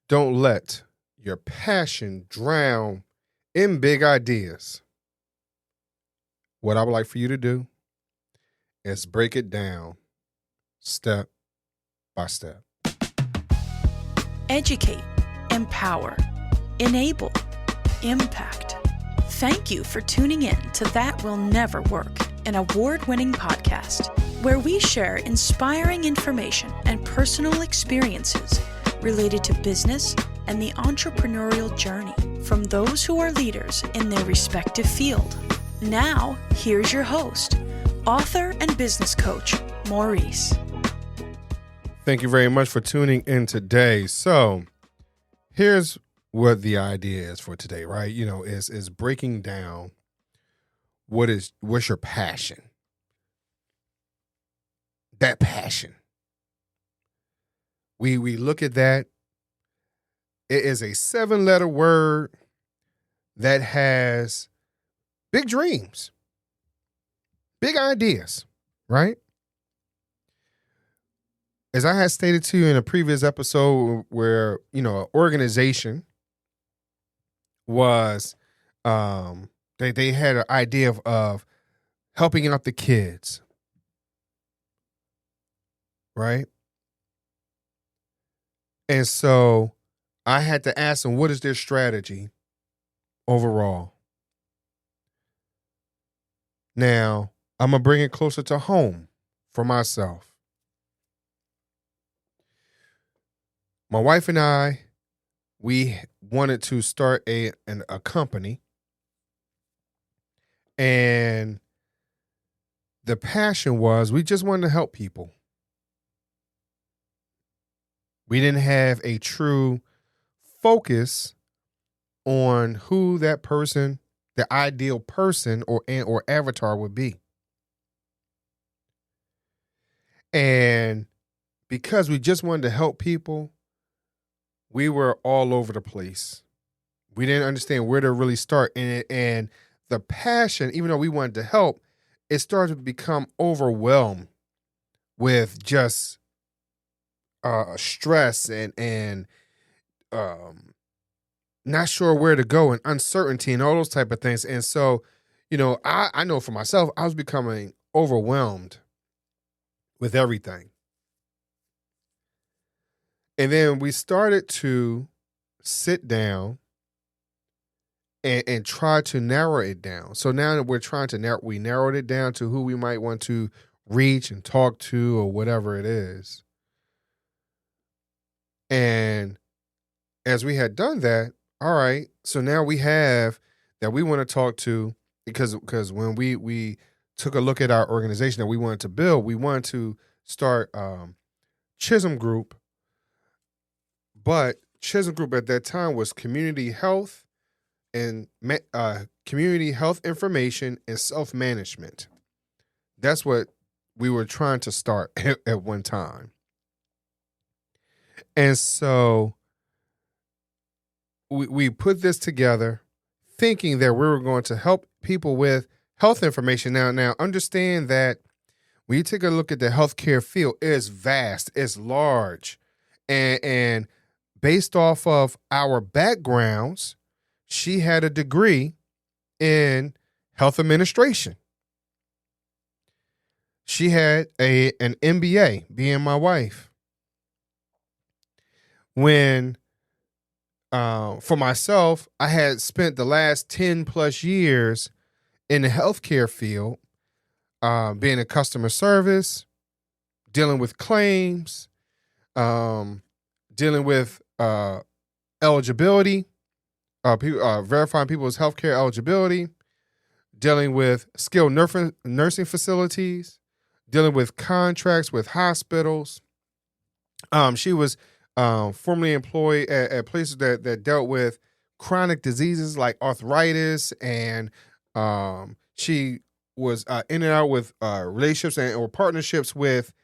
Don't let your passion drown in big ideas. What I would like for you to do is break it down step by step. Educate, empower, enable, impact. Thank you for tuning in to That Will Never Work, an award-winning podcast where we share inspiring information and personal experiences related to business and the entrepreneurial journey from those who are leaders in their respective field. Now, here's your host, author and business coach, Maurice. Thank you very much for tuning in today. So, here's what the idea is for today, right? Is breaking down what's your passion. That passion. We look at that. It is a 7-letter word that has big dreams, big ideas, right? As I had stated to you in a previous episode where, an organization was, they had an idea of helping out the kids, right? And so I had to ask them, what is their strategy overall? Now, I'm going to bring it closer to home for myself. My wife and I, we wanted to start a company. And the passion was we just wanted to help people. We didn't have a true focus on who that person, the ideal person or avatar would be. And because we just wanted to help people, we were all over the place. We didn't understand where to really start. And the passion, even though we wanted to help, it started to become overwhelmed with just stress and not sure where to go and uncertainty and all those type of things. And so, I know for myself, I was becoming overwhelmed with everything. And then we started to sit down and try to narrow it down. So now that we're trying to we narrowed it down to who we might want to reach and talk to or whatever it is. And as we had done that, all right, so now we have that we want to talk to because when we took a look at our organization that we wanted to build, we wanted to start Chisholm Group. But Chisholm Group at that time was community health and community health information and self-management. That's what we were trying to start at one time. And so we put this together thinking that we were going to help people with health information. Now understand that when you take a look at the healthcare field, it's vast, it's large. And based off of our backgrounds, she had a degree in health administration. She had an MBA, being my wife. When, for myself, I had spent the last 10 plus years in the healthcare field, being in customer service, dealing with claims, dealing with eligibility, verifying people's healthcare eligibility, dealing with skilled nursing facilities, dealing with contracts with hospitals. She was formerly employed at places that dealt with chronic diseases like arthritis, and she was in and out with relationships or partnerships with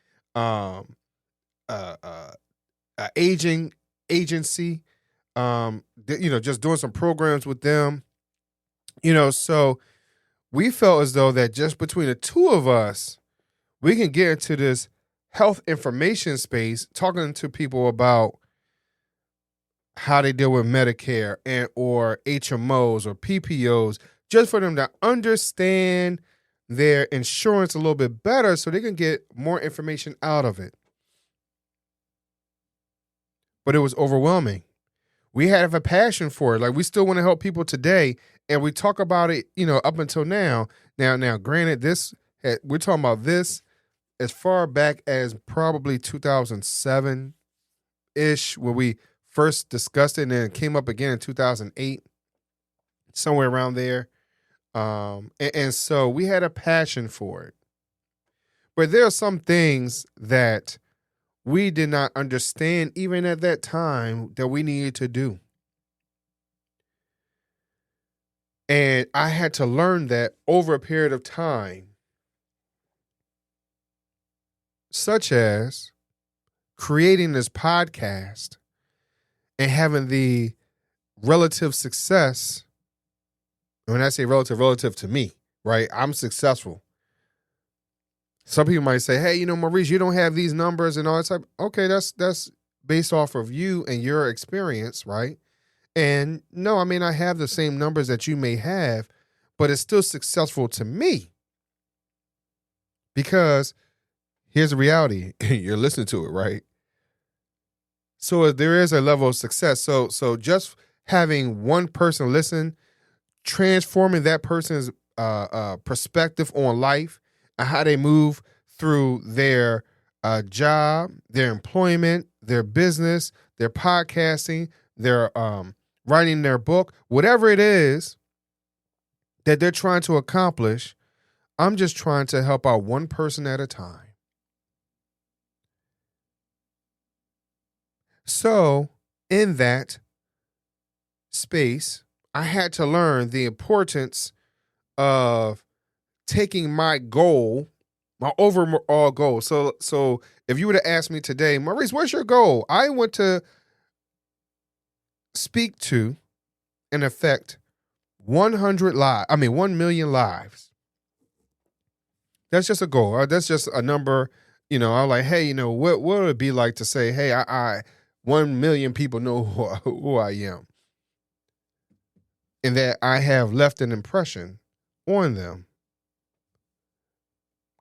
aging agency, just doing some programs with them, so we felt as though that just between the two of us, we can get into this health information space, talking to people about how they deal with Medicare and or HMOs or PPOs, just for them to understand their insurance a little bit better so they can get more information out of it. But it was overwhelming. We have a passion for it. Like, we still want to help people today, and we talk about it, up until now. Now, granted, we're talking about this as far back as probably 2007-ish, where we first discussed it, and then it came up again in 2008, somewhere around there. And so we had a passion for it. But there are some things that we did not understand even at that time that we needed to do. And I had to learn that over a period of time, such as creating this podcast and having the relative success. And when I say relative to me, right? I'm successful. Some people might say, hey, Maurice, you don't have these numbers and all that type. Okay, that's based off of you and your experience, right? And no, I mean, I have the same numbers that you may have, but it's still successful to me. Because here's the reality. You're listening to it, right? So there is a level of success. So just having one person listen, transforming that person's perspective on life and how they move through their job, their employment, their business, their podcasting, their writing their book, whatever it is that they're trying to accomplish, I'm just trying to help out one person at a time. So in that space, I had to learn the importance of taking my goal, my overall goal. So if you were to ask me today, Maurice, what's your goal? I want to speak to and affect 1 million lives. That's just a goal. That's just a number. I'm like, hey, what would it be like to say, hey, I 1 million people know who I am, and that I have left an impression on them,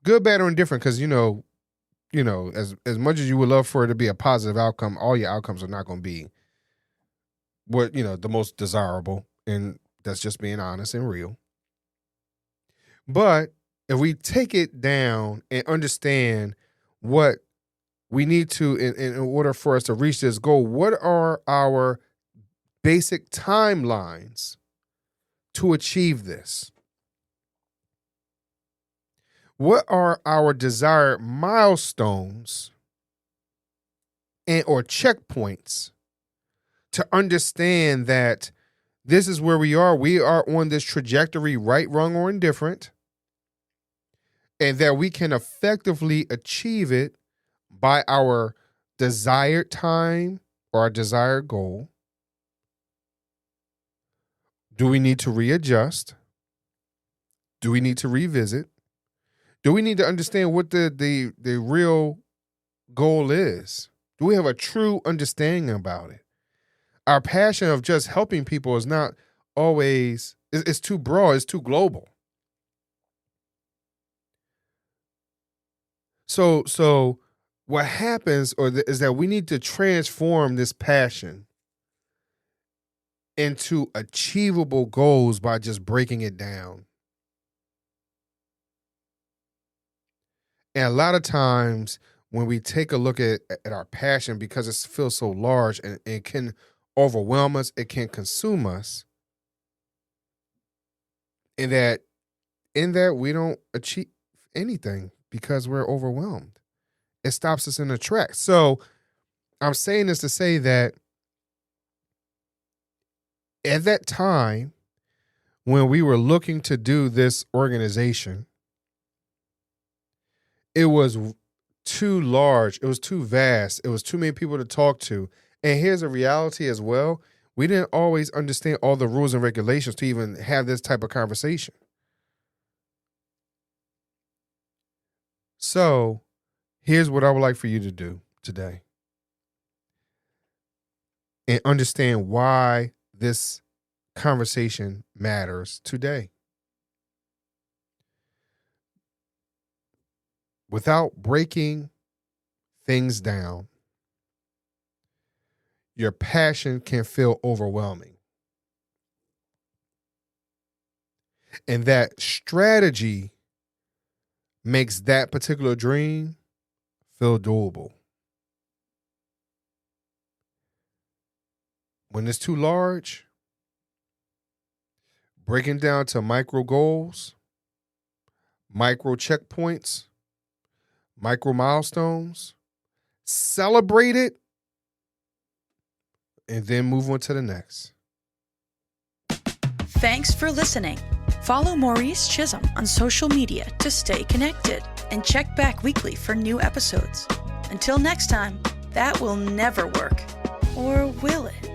good, bad, or indifferent. Because as much as you would love for it to be a positive outcome, all your outcomes are not going to be what the most desirable, and that's just being honest and real. But if we take it down and understand what we need to in order for us to reach this goal, what are our basic timelines to achieve this? What are our desired milestones or checkpoints to understand that this is where we are? We are on this trajectory, right, wrong, or indifferent, and that we can effectively achieve it by our desired time or our desired goal. Do we need to readjust? Do we need to revisit? Do we need to understand what the real goal is? Do we have a true understanding about it? Our passion of just helping people is not always, it's too broad, it's too global. So what happens is that we need to transform this passion into achievable goals by just breaking it down. And a lot of times when we take a look at our passion, because it feels so large and it can overwhelm us, it can consume us, in that we don't achieve anything because we're overwhelmed. It stops us in the track. So I'm saying this to say that at that time, when we were looking to do this organization, it was too large. It was too vast. It was too many people to talk to. And here's a reality as well. We didn't always understand all the rules and regulations to even have this type of conversation. So here's what I would like for you to do today. and understand why this conversation matters today. Without breaking things down, your passion can feel overwhelming. And that strategy makes that particular dream feel doable. When it's too large, breaking down to micro goals, micro checkpoints, micro milestones, celebrate it, and then move on to the next. Thanks for listening. Follow Maurice Chisholm on social media to stay connected and check back weekly for new episodes. Until next time, that will never work. Or will it?